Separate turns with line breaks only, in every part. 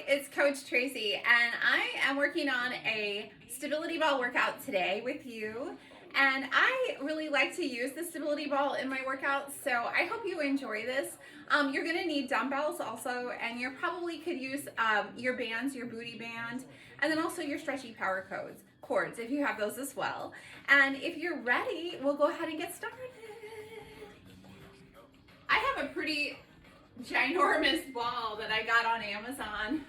it's Coach Tracy, and I am working on a stability ball workout today with you. And I really like to use the stability ball in my workouts, so I hope you enjoy this. You're going to need dumbbells also, and you probably could use your bands, your booty band, and then also your stretchy power cords if you have those as well. And if you're ready, we'll go ahead and get started. I have a pretty ginormous ball that I got on Amazon.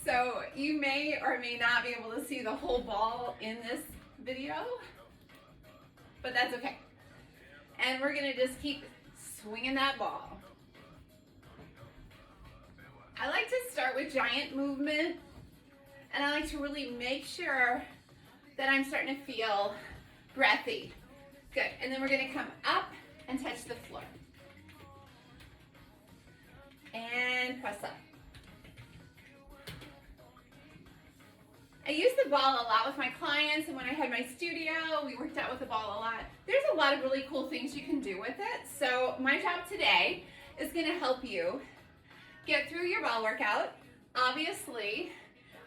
So you may or may not be able to see the whole ball in this video, but that's okay. And we're gonna just keep swinging that ball. I like to start with giant movement, and I like to really make sure that I'm starting to feel breathy. Good, and then we're gonna come up and touch the floor. And press up. I use the ball a lot with my clients, and when I had my studio, we worked out with the ball a lot. There's a lot of really cool things you can do with it. So my job today is going to help you get through your ball workout. Obviously,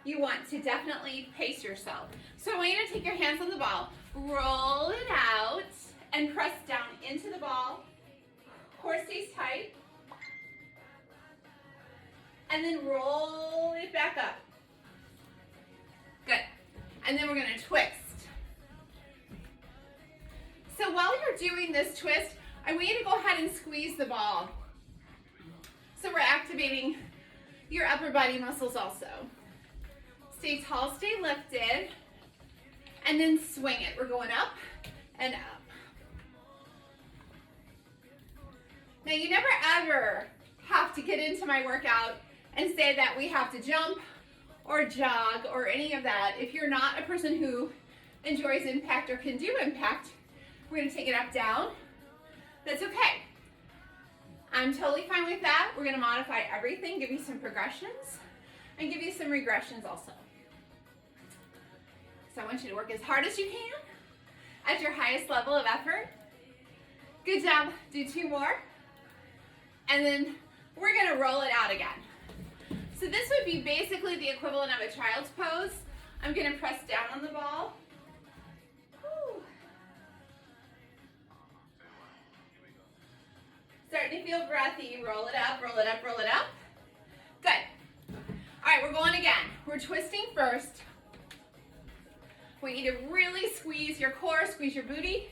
you want to definitely pace yourself. So I want you to take your hands on the ball, roll it out, and press down into the ball. Core stays tight. And then roll it back up. Good. And then we're going to twist. So while you're doing this twist, I want you to go ahead and squeeze the ball. So we're activating your upper body muscles also. Stay tall, stay lifted, and then swing it. We're going up and up. Now you never ever have to get into my workout and say that we have to jump or jog or any of that. If you're not a person who enjoys impact or can do impact, we're gonna take it up, down. That's okay. I'm totally fine with that. We're gonna modify everything, give you some progressions, and give you some regressions also. So I want you to work as hard as you can at your highest level of effort. Good job, do 2 more. And then we're gonna roll it out again. So this would be basically the equivalent of a child's pose. I'm going to press down on the ball. Whew. Starting to feel breathy. Roll it up, roll it up, roll it up. Good. All right, we're going again. We're twisting first. We need to really squeeze your core, squeeze your booty.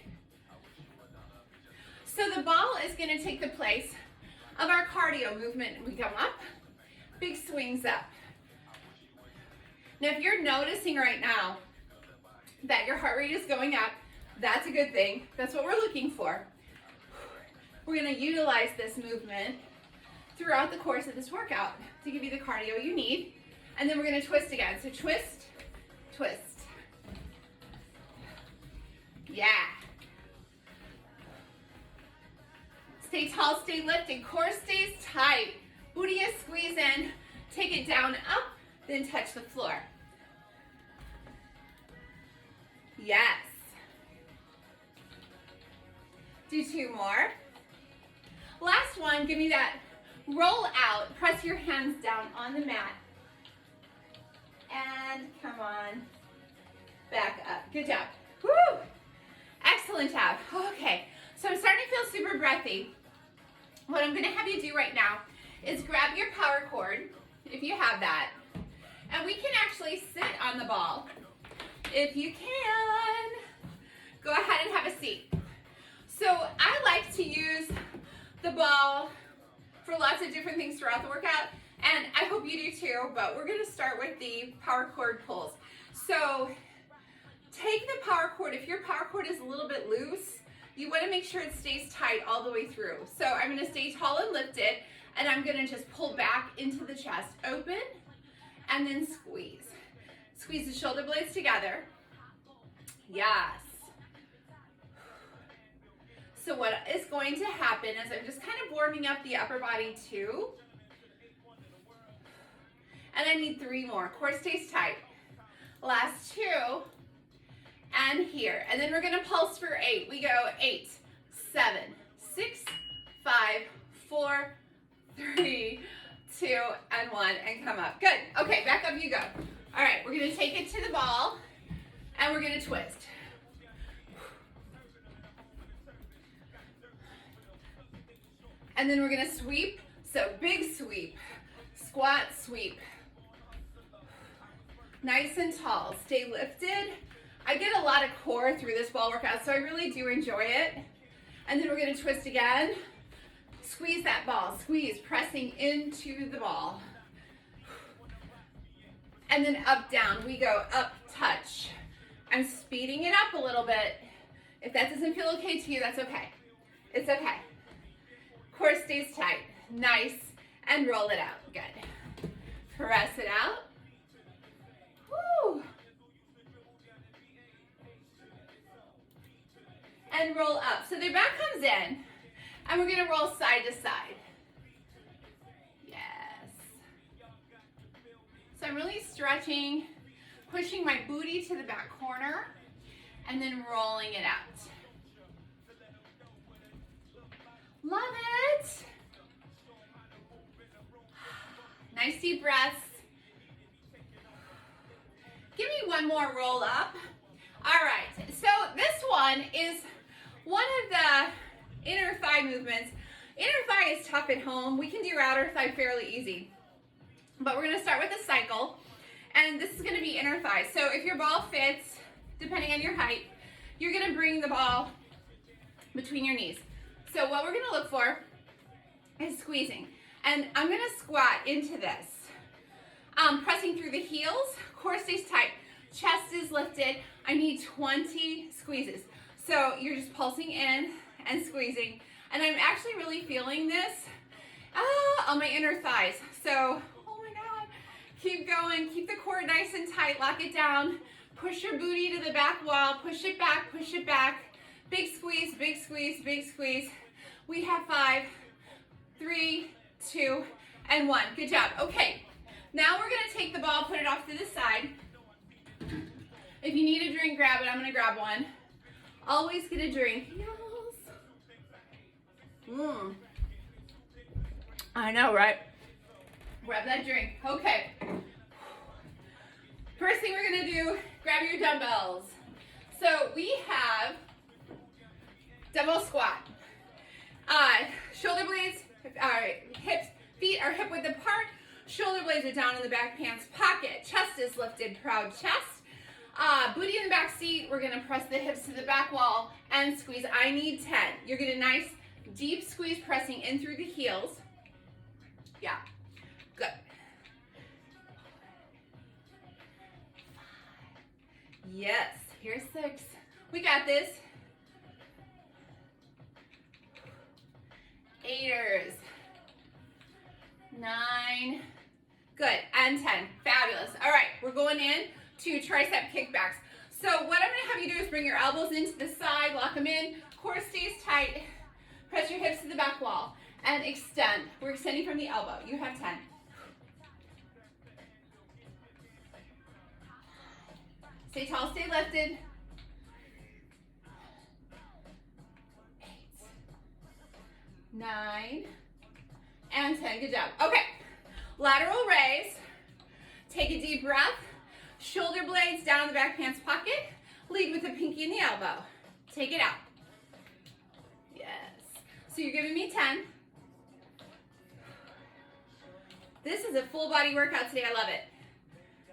So the ball is going to take the place of our cardio movement. We come up. Big swings up. Now, if you're noticing right now that your heart rate is going up, that's a good thing. That's what we're looking for. We're going to utilize this movement throughout the course of this workout to give you the cardio you need. And then we're going to twist again. So twist, twist. Yeah. Stay tall, stay lifted. Core stays tight. Booty is squeeze in, take it down, up, then touch the floor. Yes. Do 2 more. Last one, give me that roll out. Press your hands down on the mat. And come on, back up. Good job. Woo! Excellent job. Okay, so I'm starting to feel super breathy. What I'm gonna have you do right now is grab your power cord, if you have that, and we can actually sit on the ball. If you can, go ahead and have a seat. So I like to use the ball for lots of different things throughout the workout, and I hope you do too, but we're gonna start with the power cord pulls. So take the power cord. If your power cord is a little bit loose, you wanna make sure it stays tight all the way through. So I'm gonna stay tall and lifted, and I'm gonna just pull back into the chest, open, and then squeeze. Squeeze the shoulder blades together. Yes. So what is going to happen is I'm just kind of warming up the upper body too. And I need 3 more. Core stays tight. Last 2. And here. And then we're gonna pulse for 8. We go 8, 7, 6, 5, 4, 3, 2, and 1, and come up. Good. Okay, back up you go. All right, we're gonna take it to the ball, and we're gonna twist. And then we're gonna sweep. So big sweep, squat sweep. Nice and tall, stay lifted. I get a lot of core through this ball workout, so I really do enjoy it. And then we're gonna twist again. Squeeze that ball, squeeze, pressing into the ball. And then up, down, we go up, touch. I'm speeding it up a little bit. If that doesn't feel okay to you, that's okay. It's okay. Core stays tight, nice, and roll it out, good. Press it out. Woo. And roll up. So the back comes in, and we're gonna roll side to side. Yes. So I'm really stretching, pushing my booty to the back corner, and then rolling it out. Love it. Nice deep breaths. Give me one more roll up. All right, so this one is one of the inner thigh movements. Inner thigh is tough at home. We can do outer thigh fairly easy. But we're gonna start with a cycle, and this is gonna be inner thigh. So if your ball fits, depending on your height, you're gonna bring the ball between your knees. So what we're gonna look for is squeezing. And I'm gonna squat into this. Pressing through the heels, core stays tight, chest is lifted. I need 20 squeezes. So you're just pulsing in and squeezing. And I'm actually really feeling this on my inner thighs. So, oh my God, keep going, keep the core nice and tight, lock it down. Push your booty to the back wall, push it back, push it back. Big squeeze, big squeeze, big squeeze. We have 5, 3, 2, and 1. Good job. Okay, now we're gonna take the ball, put it off to the side. If you need a drink, grab it. I'm gonna grab one. Always get a drink. Yes. I know, right? Grab that drink. Okay. First thing we're gonna do, grab your dumbbells. So we have dumbbell squat. Shoulder blades, hips, feet are hip width apart. Shoulder blades are down in the back pants pocket. Chest is lifted, proud chest. Booty in the back seat. We're gonna press the hips to the back wall and squeeze. I need 10. You're gonna nice deep squeeze, pressing in through the heels. Yeah, good. Yes, here's 6. We got this. 8ers. 9. Good, and 10. Fabulous. All right, we're going in to tricep kickbacks. So what I'm gonna have you do is bring your elbows into the side, lock them in, core stays tight, press your hips to the back wall, and extend. We're extending from the elbow. You have 10. Stay tall, stay lifted. 8, 9, and 10. Good job. Okay, lateral raise. Take a deep breath. Shoulder blades down in the back pants pocket. Lead with the pinky and the elbow. Take it out. Yes. So you're giving me 10. This is a full body workout today. I love it.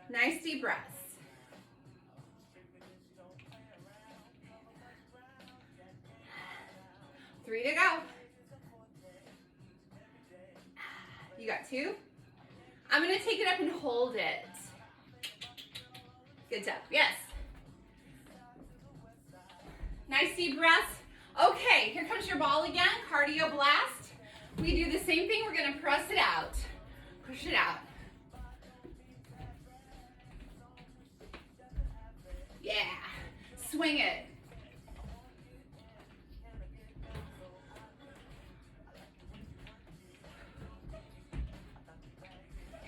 Nice deep breaths. Three to go. You got 2. I'm gonna take it up and hold it. Good job, yes. Nice deep breaths. Okay, here comes your ball again, cardio blast. We do the same thing, we're gonna press it out. Push it out. Yeah, swing it.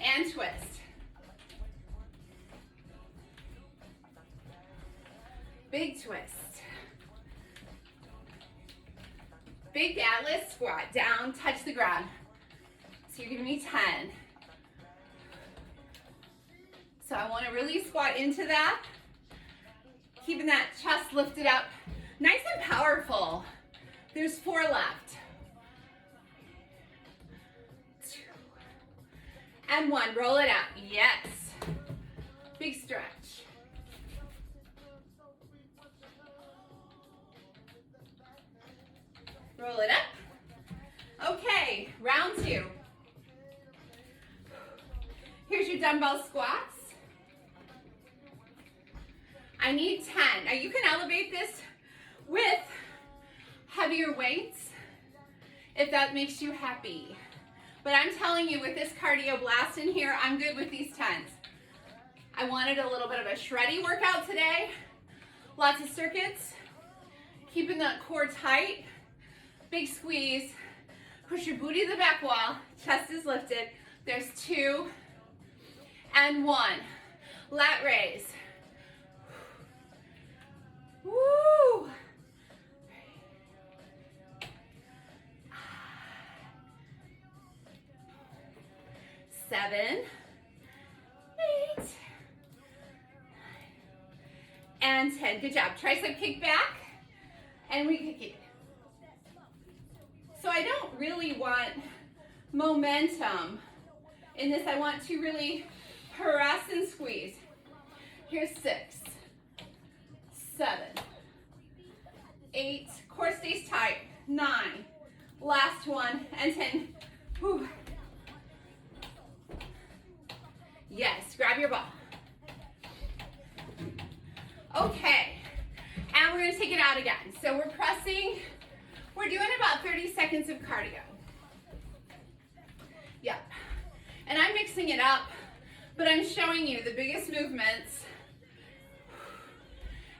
And twist. Big twist. Big atlas squat, down, touch the ground. So you're giving me 10. So I want to really squat into that. Keeping that chest lifted up. Nice and powerful. There's 4 left. 2. And 1. Roll it out. Yes. Big stretch. Roll it up. Okay, round 2. Here's your dumbbell squats. I need 10. Now you can elevate this with heavier weights if that makes you happy. But I'm telling you, with this cardio blast in here, I'm good with these 10s. I wanted a little bit of a shreddy workout today. Lots of circuits. Keeping that core tight. Big squeeze. Push your booty to the back wall. Chest is lifted. There's 2 and 1. Lat raise. Woo! 7, 8, and 10. Good job. Tricep kick back, and we kick it. So I don't really want momentum in this. I want to really press and squeeze. Here's 6, 7, 8. Core stays tight. 9. Last one, and 10. Whew. Yes, grab your ball. Okay, and we're gonna take it out again. So we're pressing, we're doing about 30 seconds of cardio. Yep, and I'm mixing it up, but I'm showing you the biggest movements,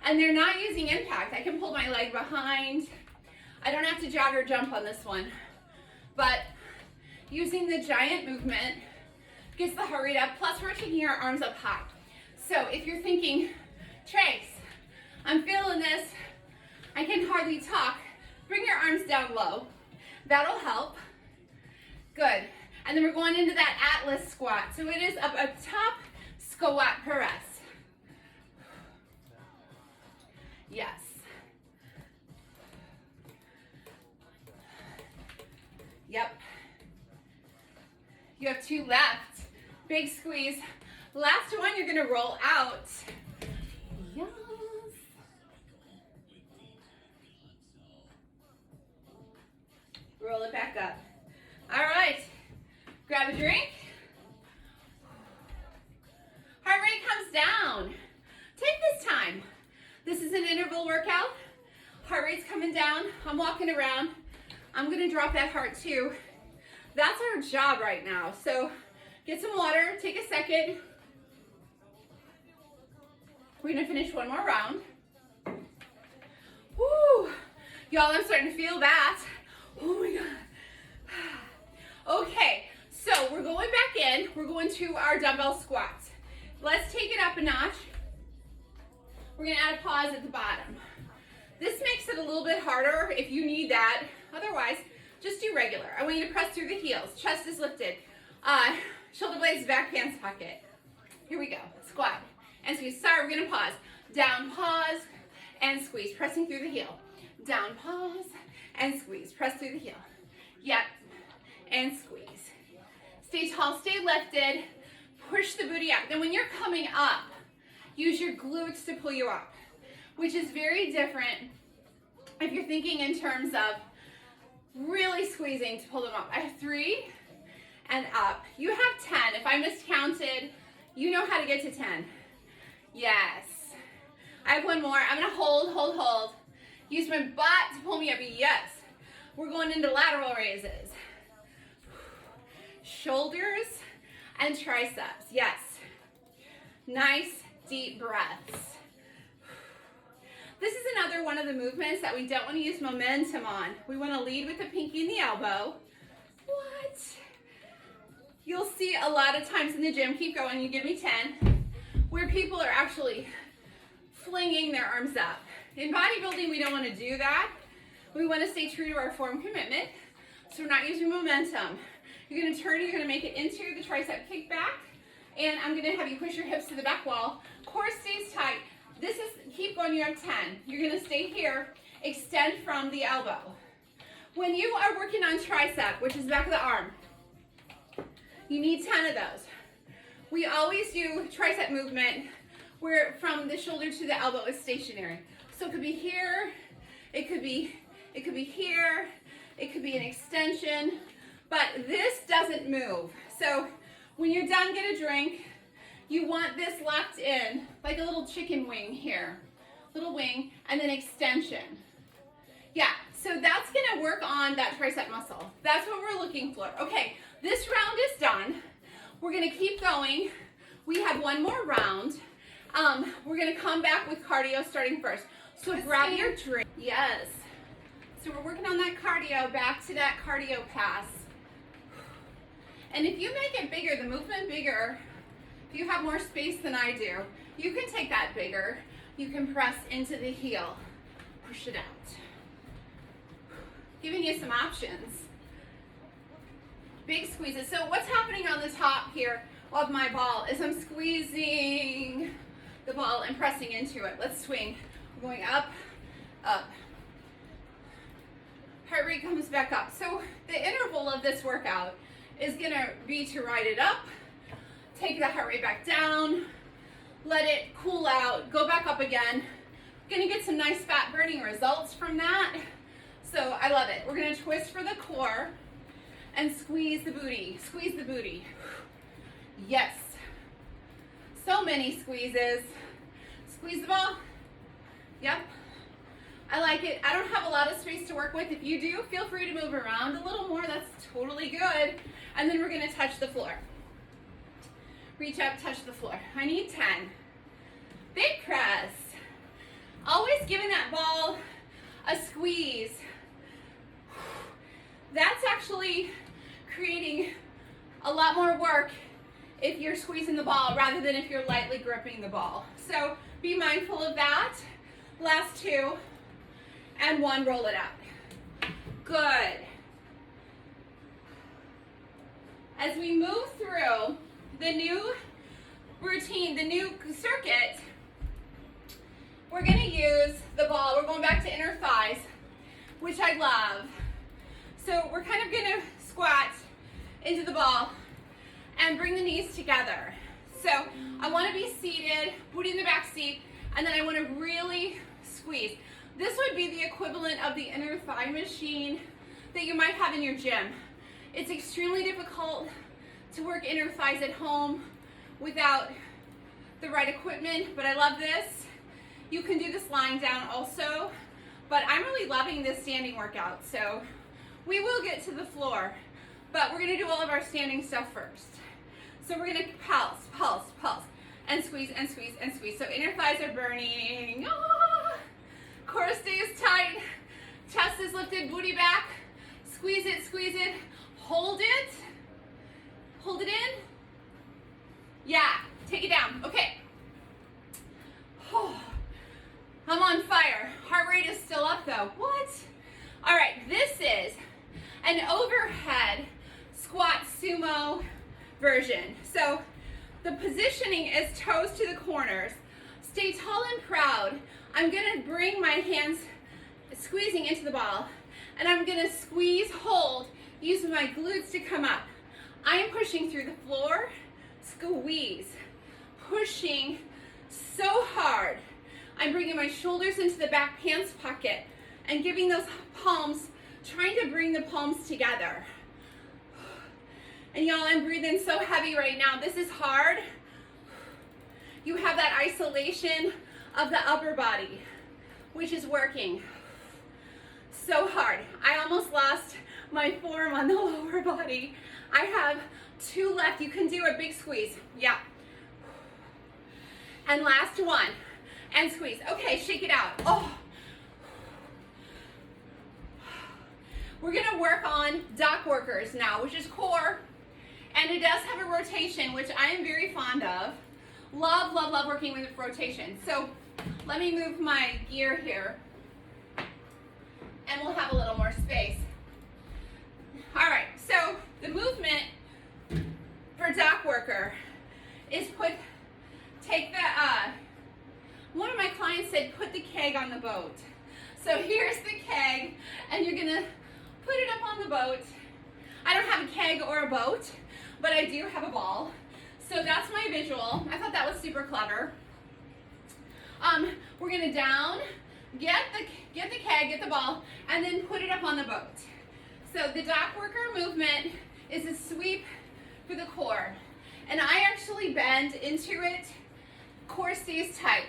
and they're not using impact. I can pull my leg behind. I don't have to jog or jump on this one, but using the giant movement gets the heart rate up, plus we're taking our arms up high. So if you're thinking, Trace, I'm feeling this, I can hardly talk, bring your arms down low. That'll help. Good. And then we're going into that Atlas squat. So it is up top, squat press. Yes. Yep. You have 2 left. Big squeeze. Last one, you're gonna roll out. Yes. Roll it back up. All right. Grab a drink. Heart rate comes down. Take this time. This is an interval workout. Heart rate's coming down. I'm walking around. I'm gonna drop that heart too. That's our job right now. So get some water, take a second. We're gonna finish one more round. Woo! Y'all, I'm starting to feel that. Oh my God. Okay, so we're going back in. We're going to our dumbbell squats. Let's take it up a notch. We're gonna add a pause at the bottom. This makes it a little bit harder if you need that. Otherwise, just do regular. I want you to press through the heels. Chest is lifted. Shoulder blades, back hands pocket. Here we go. Squat and squeeze. Sorry, we're gonna pause. Down, pause, and squeeze. Pressing through the heel. Down, pause, and squeeze. Press through the heel. Yep, and squeeze. Stay tall, stay lifted. Push the booty up. Then when you're coming up, use your glutes to pull you up, which is very different if you're thinking in terms of really squeezing to pull them up. I have 3 and up. You have 10. If I miscounted, you know how to get to 10. Yes. I have one more. I'm gonna hold, hold, hold. Use my butt to pull me up. Yes. We're going into lateral raises. Shoulders and triceps. Yes. Nice deep breaths. This is another one of the movements that we don't want to use momentum on. We want to lead with the pinky and the elbow. What? You'll see a lot of times in the gym, keep going, you give me 10, where people are actually flinging their arms up. In bodybuilding, we don't want to do that. We want to stay true to our form commitment, so we're not using momentum. You're going to turn, you're going to make it into the tricep kick back, And I'm gonna have you push your hips to the back wall. Core stays tight. This is, keep going, you have 10. You're gonna stay here, extend from the elbow. When you are working on tricep, which is the back of the arm, you need 10 of those. We always do tricep movement where from the shoulder to the elbow is stationary. So it could be here, it could be here, it could be an extension, but this doesn't move. So when you're done, get a drink. You want this locked in, like a little chicken wing here. Little wing, and then extension. Yeah, so that's gonna work on that tricep muscle. That's what we're looking for. Okay, this round is done. We're gonna keep going. We have one more round. We're gonna come back with cardio starting first. So grab your drink. Yes. So we're working on that cardio, back to that cardio pass. And if you make it bigger, the movement bigger, if you have more space than I do, you can take that bigger. You can press into the heel, push it out. Giving you some options. Big squeezes. So what's happening on the top here of my ball is I'm squeezing the ball and pressing into it. Let's swing. We're going up, up. Heart rate comes back up. So the interval of this workout is gonna be to ride it up, take the heart rate back down, let it cool out, go back up again. Gonna get some nice fat burning results from that. So I love it. We're gonna twist for the core and squeeze the booty. Squeeze the booty. Yes. So many squeezes. Squeeze the ball. Yep. I like it. I don't have a lot of space to work with. If you do, feel free to move around a little more. That's totally good. And then we're gonna touch the floor. Reach up, touch the floor. I need 10. Big press. Always giving that ball a squeeze. That's actually creating a lot more work if you're squeezing the ball rather than if you're lightly gripping the ball. So be mindful of that. Last 2 and 1, roll it out. Good. As we move through the new routine, the new circuit, we're gonna use the ball. We're going back to inner thighs, which I love. So we're kind of gonna squat into the ball and bring the knees together. So I wanna be seated, booty in the back seat, and then I wanna really squeeze. This would be the equivalent of the inner thigh machine that you might have in your gym. It's extremely difficult to work inner thighs at home without the right equipment, but I love this. You can do this lying down also, but I'm really loving this standing workout. So we will get to the floor, but we're gonna do all of our standing stuff first. So we're gonna pulse, pulse, pulse, and squeeze, and squeeze, and squeeze. So inner thighs are burning. Ah! Core stays tight, chest is lifted, booty back. Squeeze it, hold it in. Yeah, take it down, okay. I'm on fire. Heart rate is still up though. What? All right, this is an overhead squat sumo version. So the positioning is toes to the corners. Stay tall and proud. I'm gonna bring my hands squeezing into the ball, and I'm gonna squeeze, hold, using my glutes to come up. I am pushing through the floor, squeeze, pushing so hard. I'm bringing my shoulders into the back pants pocket and giving those palms, trying to bring the palms together. And y'all, I'm breathing so heavy right now. This is hard. You have that isolation of the upper body, which is working so hard. I almost lost my form on the lower body. I have 2 left. You can do a big squeeze. Yeah. And last one. And squeeze. Okay, shake it out. Oh. We're gonna work on dock workers now, which is core. And it does have a rotation, which I am very fond of. Love, love, love working with rotation. So let me move my gear here and we'll have a little more space. All right, so the movement for dock worker is one of my clients said put the keg on the boat. So here's the keg, and you're gonna put it up on the boat. I don't have a keg or a boat, but I do have a ball. So that's my visual. I thought that was super clever. We're gonna down, get the keg, get the ball, and then put it up on the boat. So the dock worker movement is a sweep for the core. And I actually bend into it, core stays tight.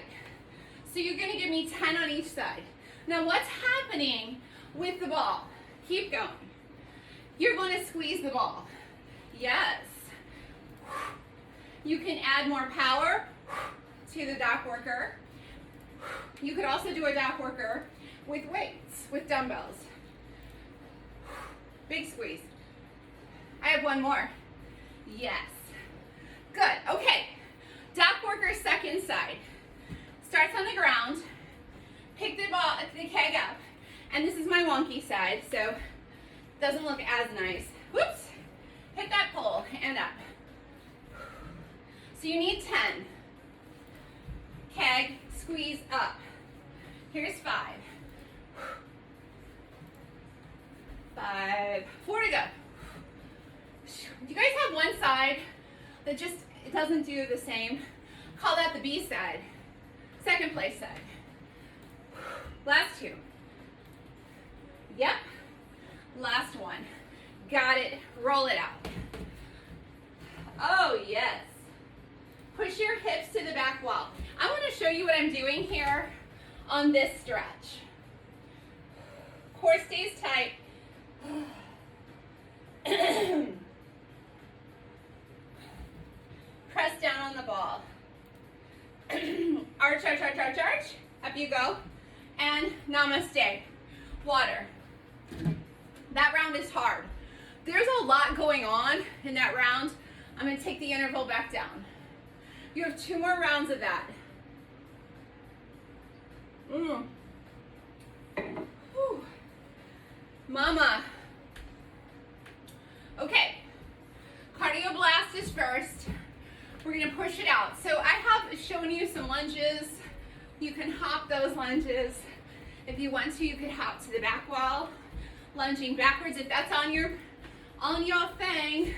So you're gonna give me 10 on each side. Now what's happening with the ball? Keep going. You're gonna squeeze the ball. Yes. You can add more power to the dock worker. You could also do a dock worker with weights, with dumbbells. Big squeeze. I have one more. Yes. Good. Okay. Dock worker second side. Starts on the ground. Pick the keg up. And this is my wonky side, so it doesn't look as nice. Whoops. Hit that pole and up. So you need 10. Keg, squeeze up. Here's 5. 5. 4 to go. Do you guys have one side that just it doesn't do the same? Call that the B side. Second place side. Last 2. Yep. Last one. Got it. Roll it out. Oh, yes. Push your hips to the back wall. I want to show you what I'm doing here on this stretch. Core stays tight. Press down on the ball. Arch, arch, arch, arch, arch. Up you go. And namaste. Water. That round is hard. There's a lot going on in that round. I'm going to take the interval back down. You have 2 more rounds of that. Whew. Mama. Okay. Cardio blast is first. We're going to push it out. So I have shown you some lunges. You can hop those lunges. If you want to, you could hop to the back wall, lunging backwards. If that's on your thing,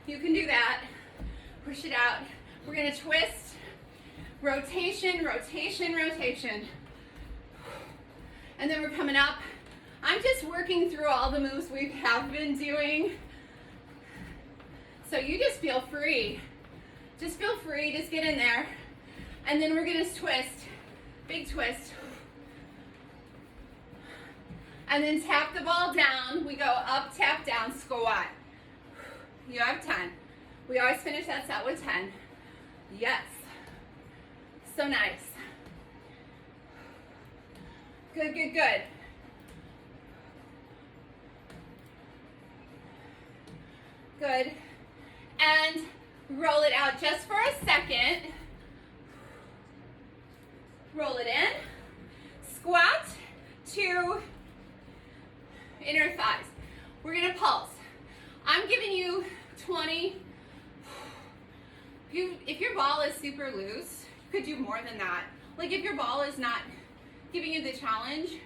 you can do that. Push it out. We're going to twist. Rotation, rotation, rotation. And then we're coming up. I'm just working through all the moves we have been doing. So you just feel free. Just feel free, just get in there. And then we're gonna twist, big twist. And then tap the ball down. We go up, tap down, squat. You have 10. We always finish that set with 10. Yes. So nice. Good, good, good. Good. And roll it out just for a second. Roll it in. Squat to inner thighs. We're going to pulse. I'm giving you 20. If your ball is super loose, you could do more than that. Like if your ball is not giving you the challenge,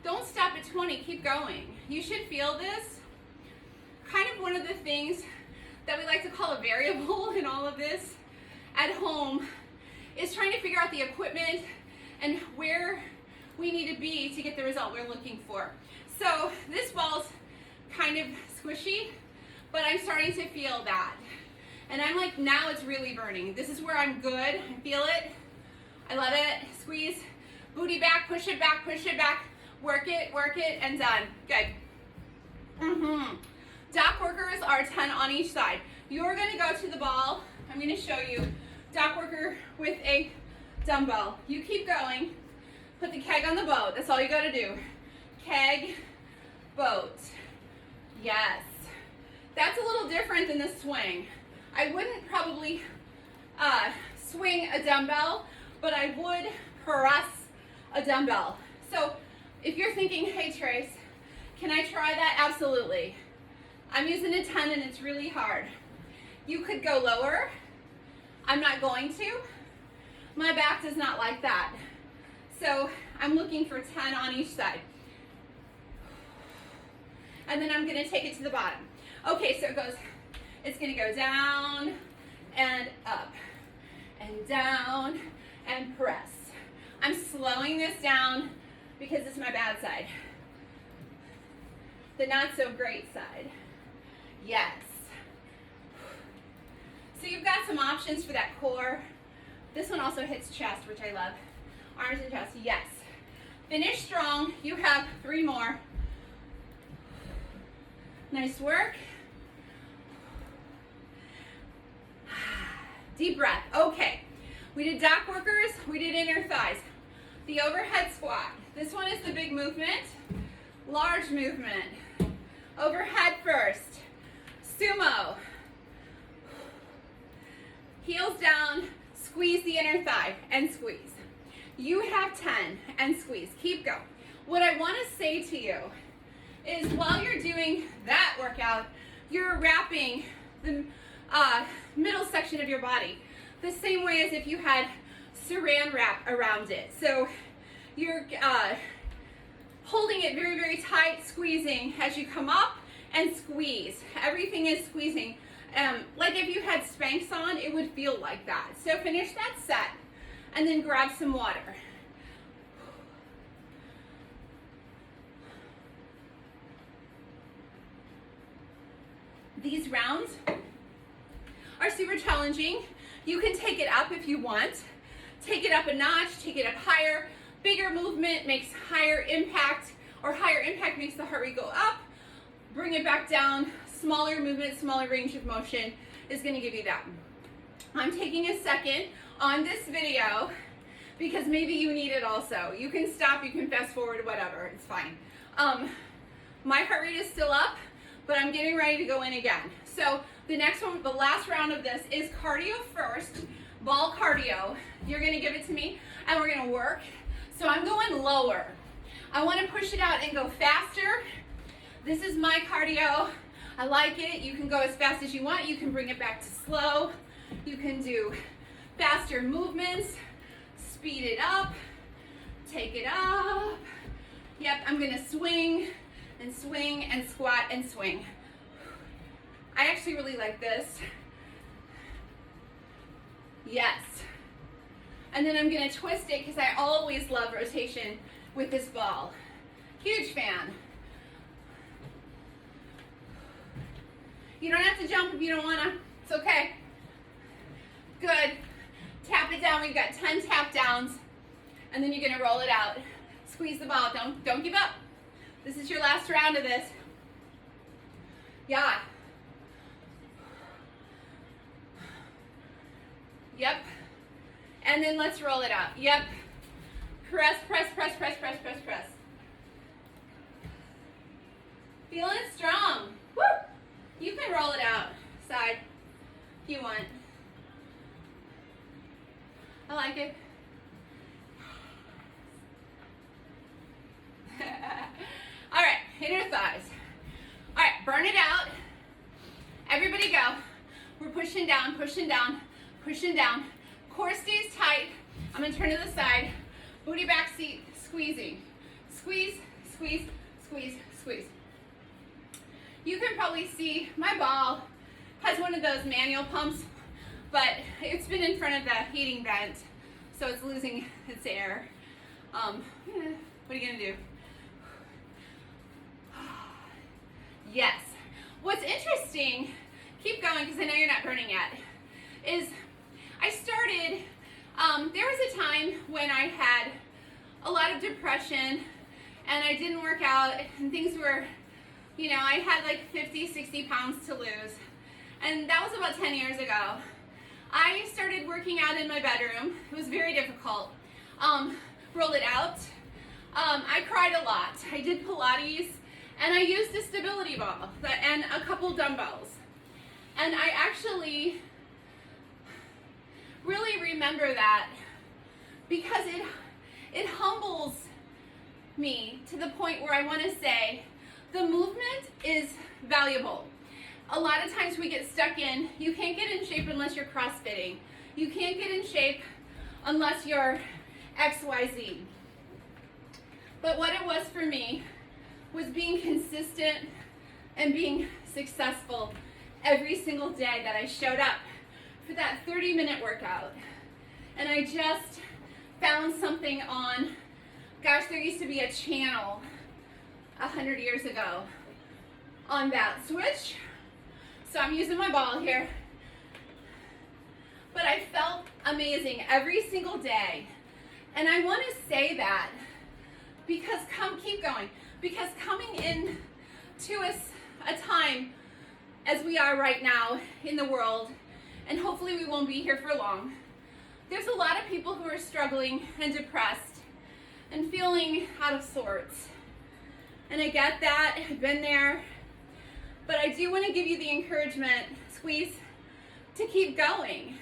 don't stop at 20. Keep going. You should feel this. Kind of one of the things that we like to call a variable in all of this at home is trying to figure out the equipment and where we need to be to get the result we're looking for. So this ball's kind of squishy, but I'm starting to feel that. And I'm like, now it's really burning. This is where I'm good. I feel it. I love it. Squeeze. Booty back, push it back, work it, and done. Good. Dock workers are 10 on each side. You're gonna go to the ball. I'm gonna show you dock worker with a dumbbell. You keep going. Put the keg on the boat. That's all you gotta do. Keg, boat. Yes. That's a little different than the swing. I wouldn't probably swing a dumbbell, but I would press a dumbbell. So if you're thinking, hey Trace, can I try that? Absolutely. I'm using a 10 and it's really hard. You could go lower. I'm not going to. My back does not like that. So I'm looking for 10 on each side. And then I'm gonna take it to the bottom. Okay, so it's gonna go down and up and down and press. I'm slowing this down because it's my bad side. The not so great side. Yes. So you've got some options for that core. This one also hits chest, which I love. Arms and chest, yes. Finish strong. You have 3 more. Nice work. Deep breath. Okay. We did dock workers. We did inner thighs. The overhead squat. This one is the big movement. Large movement. Overhead first. Sumo. Heels down. Squeeze the inner thigh and squeeze. You have 10 and squeeze. Keep going. What I want to say to you is while you're doing that workout, you're wrapping the middle section of your body the same way as if you had saran wrap around it. So you're holding it very, very tight, squeezing as you come up and squeeze. Everything is squeezing. Like if you had Spanx on, it would feel like that. So finish that set and then grab some water. These rounds are super challenging. You can take it up if you want. Take it up a notch, take it up higher. Bigger movement makes higher impact, or higher impact makes the heart rate go up. Bring it back down. Smaller movement, smaller range of motion is going to give you that. I'm taking a second on this video because maybe you need it also. You can stop, you can fast forward, whatever, it's fine. My heart rate is still up, but I'm getting ready to go in again. So the next one, the last round of this is cardio first, ball cardio. You're going to give it to me and we're going to work. So I'm going lower. I want to push it out and go faster. This is my cardio. I like it. You can go as fast as you want. You can bring it back to slow. You can do faster movements. Speed it up. Take it up. Yep, I'm going to swing and squat and swing. I actually really like this. Yes. And then I'm going to twist it because I always love rotation with this ball. Huge fan. You don't have to jump if you don't want to. It's okay. Good. Tap it down. We've got 10 tap downs. And then you're going to roll it out. Squeeze the ball. Don't give up. This is your last round of this. Yeah. Yep. And then let's roll it out. Yep. Press, press, press, press, press, press, press. Feeling strong. Woo! You can roll it out, side, if you want. I like it. All right, inner thighs. All right, burn it out. Everybody go. We're pushing down, pushing down, pushing down. Core stays tight. I'm gonna turn to the side. Booty back seat, squeezing. Squeeze, squeeze, squeeze, squeeze. You can probably see my ball has one of those manual pumps, but it's been in front of the heating vent, so it's losing its air. What are you gonna do? Yes. What's interesting, keep going because I know you're not burning yet, is I started, there was a time when I had a lot of depression and I didn't work out and things were, you know, I had like 50, 60 pounds to lose. And that was about 10 years ago. I started working out in my bedroom. It was very difficult. Rolled it out. I cried a lot. I did Pilates and I used a stability ball and a couple dumbbells. And I actually really remember that because it humbles me to the point where I want to say the movement is valuable. A lot of times we get stuck in, you can't get in shape unless you're CrossFitting. You can't get in shape unless you're XYZ. But what it was for me was being consistent and being successful every single day that I showed up for that 30-minute workout. And I just found something on, gosh, there used to be a channel 100 years ago on that switch. So I'm using my ball here. But I felt amazing every single day. And I want to say that because keep going. Because coming in to a time as we are right now in the world, and hopefully we won't be here for long, there's a lot of people who are struggling and depressed and feeling out of sorts. And I get that, I've been there, but I do want to give you the encouragement, squeeze, to keep going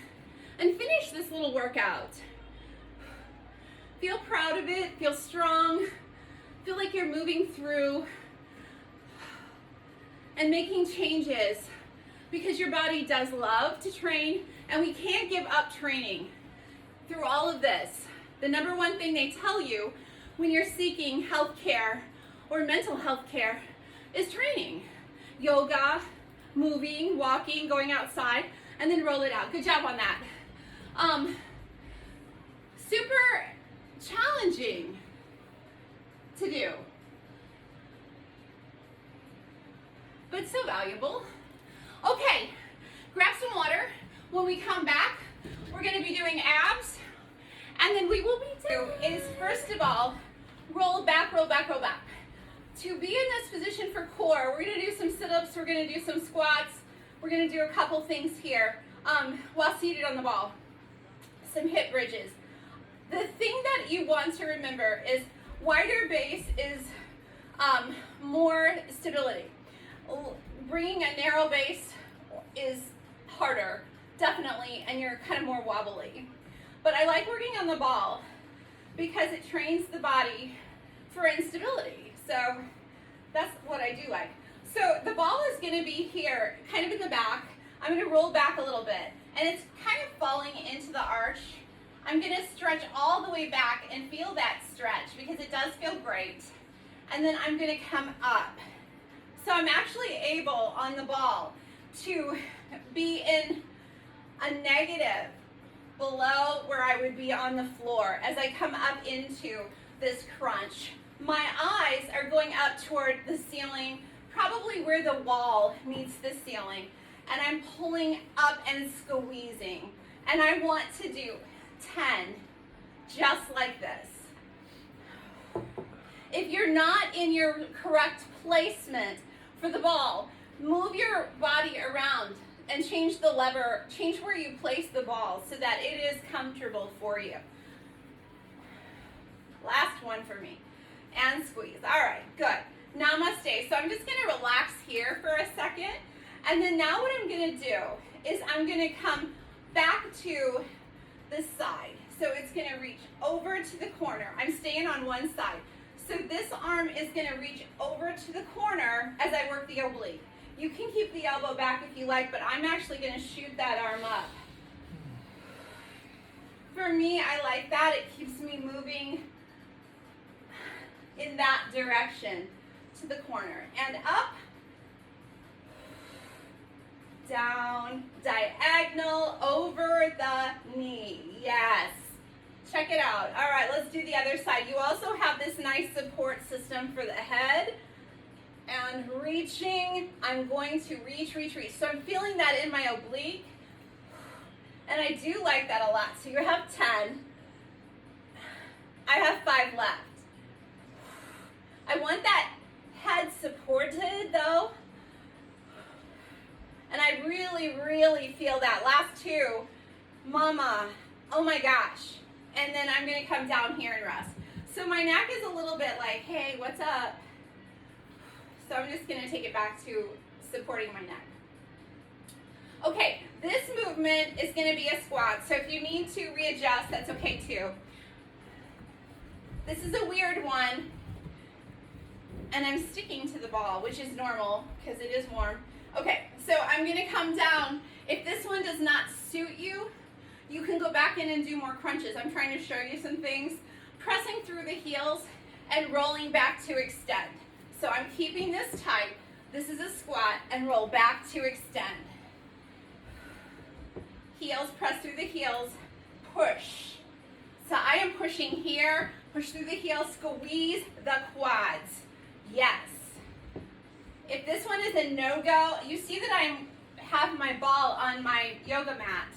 and finish this little workout. Feel proud of it, feel strong, feel like you're moving through and making changes, because your body does love to train, and we can't give up training through all of this. The number one thing they tell you when you're seeking health care or mental health care is training. Yoga, moving, walking, going outside, and then roll it out. Good job on that. Super challenging to do, but so valuable. Okay, grab some water. When we come back, we're going to be doing abs, and then we will be doing is, first of all, roll back, roll back, roll back. To be in this position for core, we're going to do some sit-ups, we're going to do some squats, we're going to do a couple things here while seated on the ball. Some hip bridges. The thing that you want to remember is wider base is more stability. Bringing a narrow base is harder, definitely, and you're kind of more wobbly. But I like working on the ball because it trains the body for instability. So that's what I do like. So the ball is going to be here, kind of in the back. I'm going to roll back a little bit, and it's kind of falling into the arch. I'm going to stretch all the way back and feel that stretch because it does feel great. And then I'm going to come up. So I'm actually able on the ball to be in a negative below where I would be on the floor as I come up into this crunch. My eyes are going up toward the ceiling, probably where the wall meets the ceiling, and I'm pulling up and squeezing. And I want to do 10 just like this. If you're not in your correct placement for the ball, move your body around and change the lever, change where you place the ball so that it is comfortable for you. Last one for me. And squeeze. All right, good. Namaste. So I'm just going to relax here for a second. And then now what I'm going to do is I'm going to come back to this side. So it's going to reach over to the corner. I'm staying on one side. So this arm is going to reach over to the corner as I work the oblique. You can keep the elbow back if you like, but I'm actually going to shoot that arm up. For me, I like that. It keeps me moving in that direction to the corner. And up, down, diagonal, over the knee. Yes. Check it out. All right, let's do the other side. You also have this nice support system for the head. And reaching, I'm going to reach. So I'm feeling that in my oblique. And I do like that a lot. So you have 10. I have 5 left. I want that head supported though. And I really, really feel that. Last 2, mama, oh my gosh. And then I'm gonna come down here and rest. So my neck is a little bit like, hey, what's up? So I'm just gonna take it back to supporting my neck. Okay, this movement is gonna be a squat. So if you need to readjust, that's okay too. This is a weird one. And I'm sticking to the ball, which is normal because it is warm. Okay, so I'm gonna come down. If this one does not suit you, You can go back in and do more crunches. I'm trying to show you some things. Pressing through the heels and rolling back to extend. So I'm keeping this tight. This is a squat and roll back to extend. Heels, press through the heels, push. So I am pushing here, push through the heels, squeeze the quads. Yes. If this one is a no-go, you see that I have my ball on my yoga mat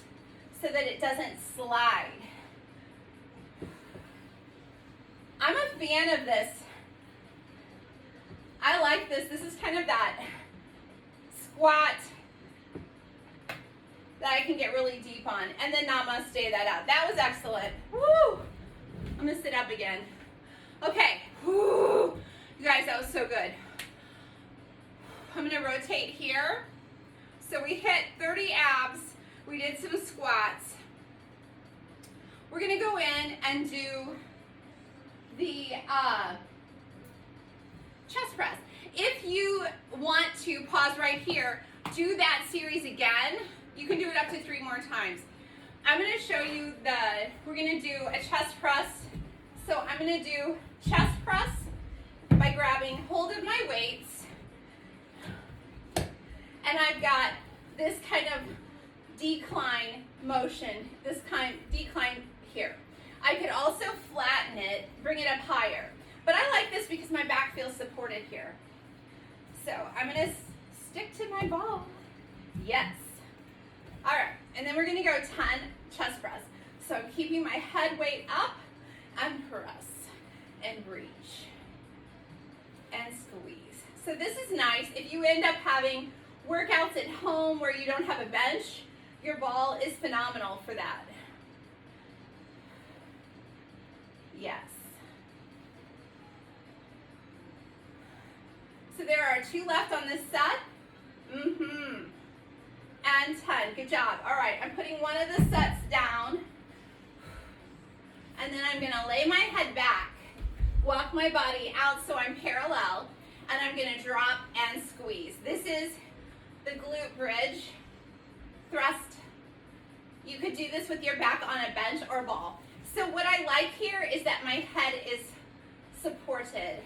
so that it doesn't slide. I'm a fan of this. I like this. This is kind of that squat that I can get really deep on. And then namaste that out. That was excellent. Woo! I'm going to sit up again. Okay. Woo! You guys, that was so good. I'm going to rotate here. So we hit 30 abs. We did some squats. We're going to go in and do the chest press. If you want to pause right here, do that series again. You can do it up to 3 more times. I'm going to show you we're going to do a chest press. So I'm going to do chest press by grabbing hold of my weights. And I've got this kind of decline motion, this kind decline here. I could also flatten it, bring it up higher. But I like this because my back feels supported here. So I'm going to stick to my ball. Yes. All right, and then we're going to go 10 chest press. So I'm keeping my head weight up and press and reach and squeeze. So this is nice. If you end up having workouts at home where you don't have a bench, your ball is phenomenal for that. Yes. So there are 2 left on this set. And 10. Good job. All right, I'm putting one of the sets down. And then I'm going to lay my head back, walk my body out so I'm parallel, and I'm going to drop and squeeze. This is the glute bridge thrust. You could do this with your back on a bench or ball. So what I like here is that my head is supported.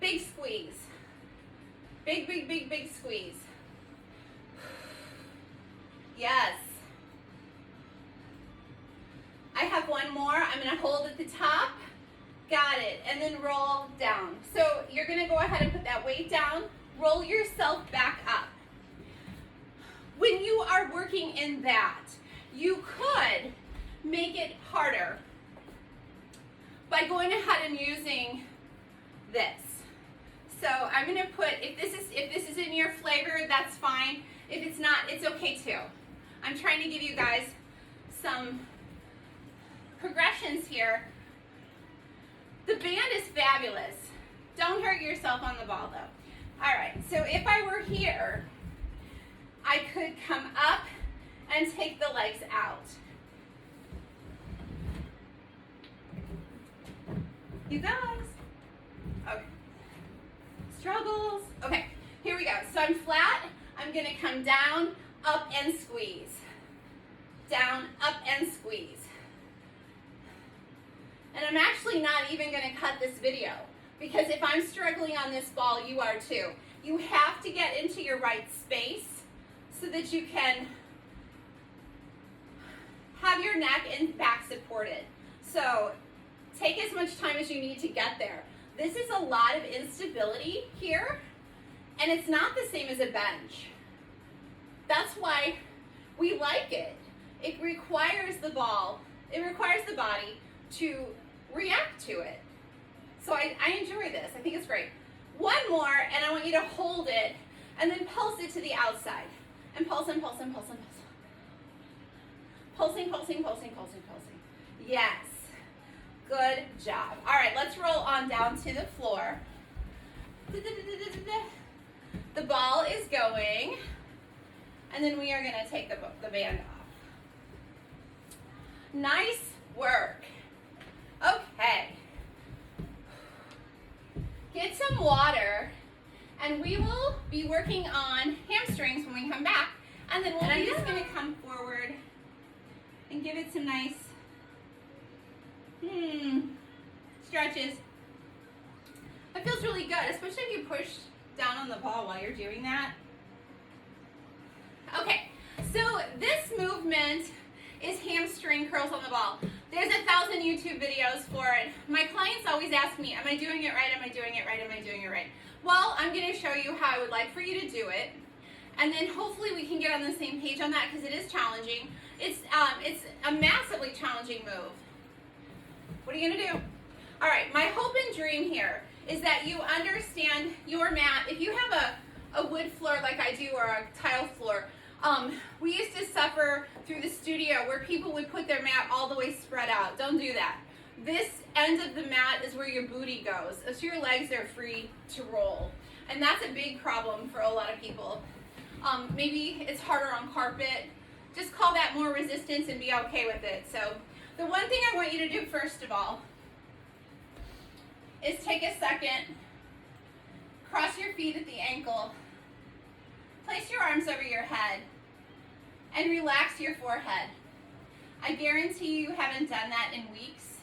Big squeeze. Big, big, big, big squeeze. Yes. I have one more. I'm going to hold at the top. Got it. And then roll down. So you're going to go ahead and put that weight down. Roll yourself back up. When you are working in that, you could make it harder by going ahead and using this. So I'm going to put, if this is in your flavor, that's fine. If it's not, it's okay too. I'm trying to give you guys some progressions here. The band is fabulous. Don't hurt yourself on the ball though. All right, so if I were here, I could come up and take the legs out. You guys. Okay. Struggles. Okay, here we go. So I'm flat. I'm going to come down, up, and squeeze. Down, up, and squeeze. And I'm actually not even going to cut this video because if I'm struggling on this ball, you are too. You have to get into your right space so that you can have your neck and back supported. So take as much time as you need to get there. This is a lot of instability here, and it's not the same as a bench. That's why we like it. It requires the body to react to it. So I enjoy this. I think it's great. One more, and I want you to hold it, and then pulse it to the outside. And pulse and pulse and pulse and pulse. Pulsing, pulsing, pulsing, pulsing, pulsing. Yes. Good job. All right, let's roll on down to the floor. The ball is going, and then we are going to take the band off. Nice work. Okay. Get some water, and we will be working on hamstrings when we come back, And then I'm just going to come forward and give it some nice stretches. That feels really good, especially if you push down on the ball while you're doing that. Okay, so this movement is hamstring curls on the ball. There's 1,000 YouTube videos for it. My clients always ask me, am I doing it right? Am I doing it right? Am I doing it right? Well, I'm going to show you how I would like for you to do it. And then hopefully we can get on the same page on that because it is challenging. It's a massively challenging move. What are you going to do? All right, my hope and dream here is that you understand your mat. If you have a wood floor like I do or a tile floor, we used to suffer through the studio where people would put their mat all the way spread out. Don't do that. This end of the mat is where your booty goes, so your legs are free to roll. And that's a big problem for a lot of people. Maybe it's harder on carpet. Just call that more resistance and be okay with it. So the one thing I want you to do first of all is take a second, cross your feet at the ankle, place your arms over your head, and relax your forehead. I guarantee you haven't done that in weeks.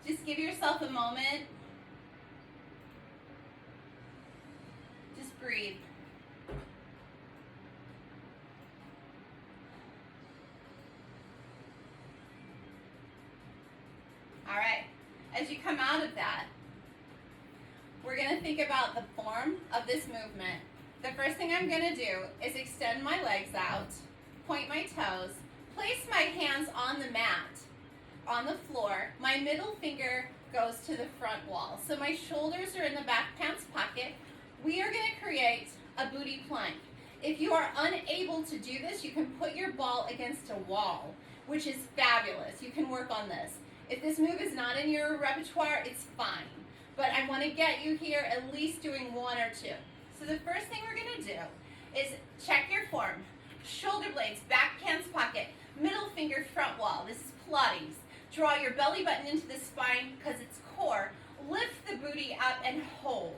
Just give yourself a moment. Just breathe. All right, as you come out of that, we're going to think about the form of this movement. The first thing I'm going to do is extend my legs out, point my toes, place my hands on the mat, on the floor. My middle finger goes to the front wall. So my shoulders are in the back pants pocket. We are going to create a booty plank. If you are unable to do this, you can put your ball against a wall, which is fabulous. You can work on this. If this move is not in your repertoire, it's fine. But I want to get you here at least doing one or two. So the first thing we're going to do is check your form. Shoulder blades, back pants pocket, middle finger front wall. This is Pilates. Draw your belly button into the spine because it's core. Lift the booty up and hold.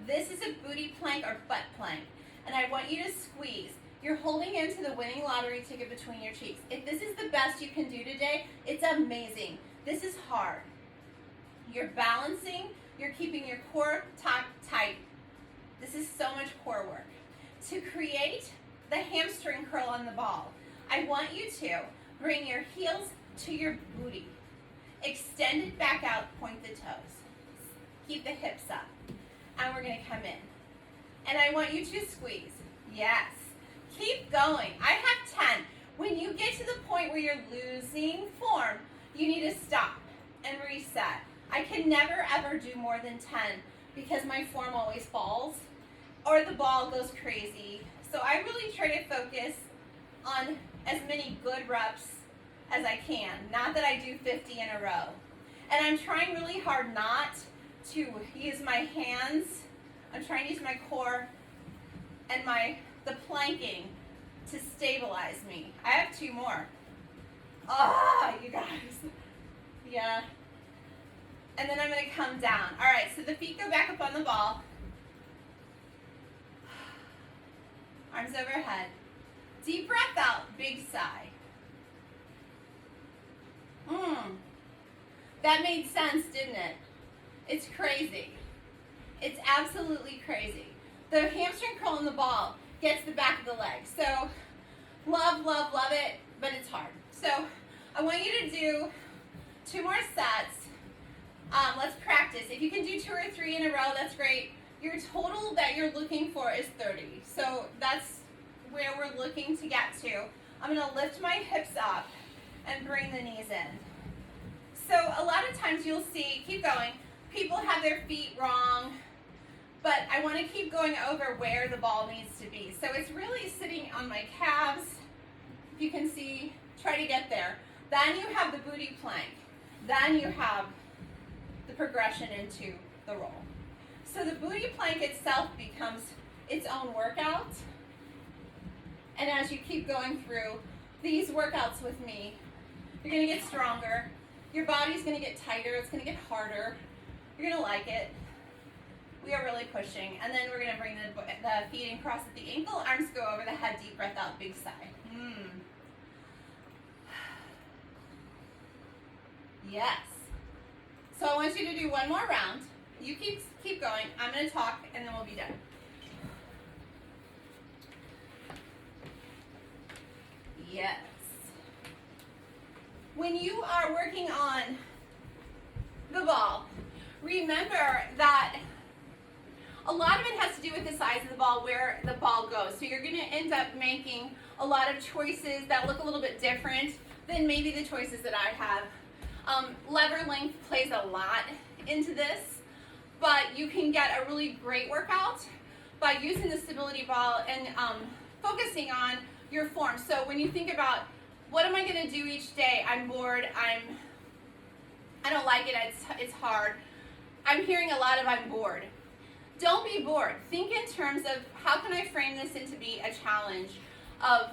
This is a booty plank or butt plank. And I want you to squeeze. You're holding into the winning lottery ticket between your cheeks. If this is the best you can do today, it's amazing. This is hard. You're balancing. You're keeping your core tight. This is so much core work. To create the hamstring curl on the ball, I want you to bring your heels to your booty. Extend it back out, point the toes. Keep the hips up. And we're going to come in. And I want you to squeeze. Yes. Keep going. I have 10. When you get to the point where you're losing form, you need to stop and reset. I can never ever do more than 10 because my form always falls or the ball goes crazy. So I really try to focus on as many good reps as I can. Not that I do 50 in a row. And I'm trying really hard not to use my hands. I'm trying to use my core and the planking to stabilize me. I have 2 more. You guys. Yeah. And then I'm going to come down. All right, so the feet go back up on the ball. Arms overhead. Deep breath out, big sigh. That made sense, didn't it? It's crazy. It's absolutely crazy. The hamstring curl in the ball gets the back of the leg. So love, love, love it, but it's hard. So I want you to do 2 more sets. Let's practice. If you can do 2 or 3 in a row, that's great. Your total that you're looking for is 30. So that's where we're looking to get to. I'm going to lift my hips up and bring the knees in. So a lot of times you'll see, keep going, people have their feet wrong, but I want to keep going over where the ball needs to be. So it's really sitting on my calves. If you can see, try to get there. Then you have the booty plank. Then you have the progression into the roll. So the booty plank itself becomes its own workout. And as you keep going through these workouts with me, you're going to get stronger. Your body's going to get tighter. It's going to get harder. You're going to like it. We are really pushing. And then we're gonna bring the feet and cross at the ankle, arms go over the head, deep breath out, big sigh. Yes. So I want you to do one more round. You keep going. I'm gonna talk and then we'll be done. Yes. When you are working on the ball, remember that a lot of it has to do with the size of the ball, where the ball goes. So you're going to end up making a lot of choices that look a little bit different than maybe the choices that I have. Lever length plays a lot into this, but you can get a really great workout by using the stability ball and focusing on your form. So when you think about, what am I going to do each day? I'm bored. I don't like it. It's hard. I'm hearing a lot of I'm bored. Don't be bored. Think in terms of, how can I frame this into be a challenge of,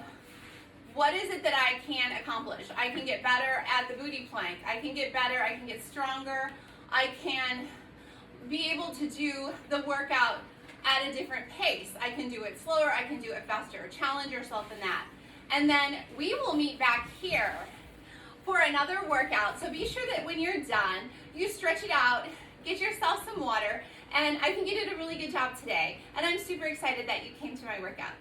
what is it that I can accomplish? I can get better at the booty plank. I can get better. I can get stronger. I can be able to do the workout at a different pace. I can do it slower. I can do it faster. Challenge yourself in that. And then we will meet back here for another workout. So be sure that when you're done, you stretch it out, get yourself some water, and I think you did a really good job today. And I'm super excited that you came to my workout.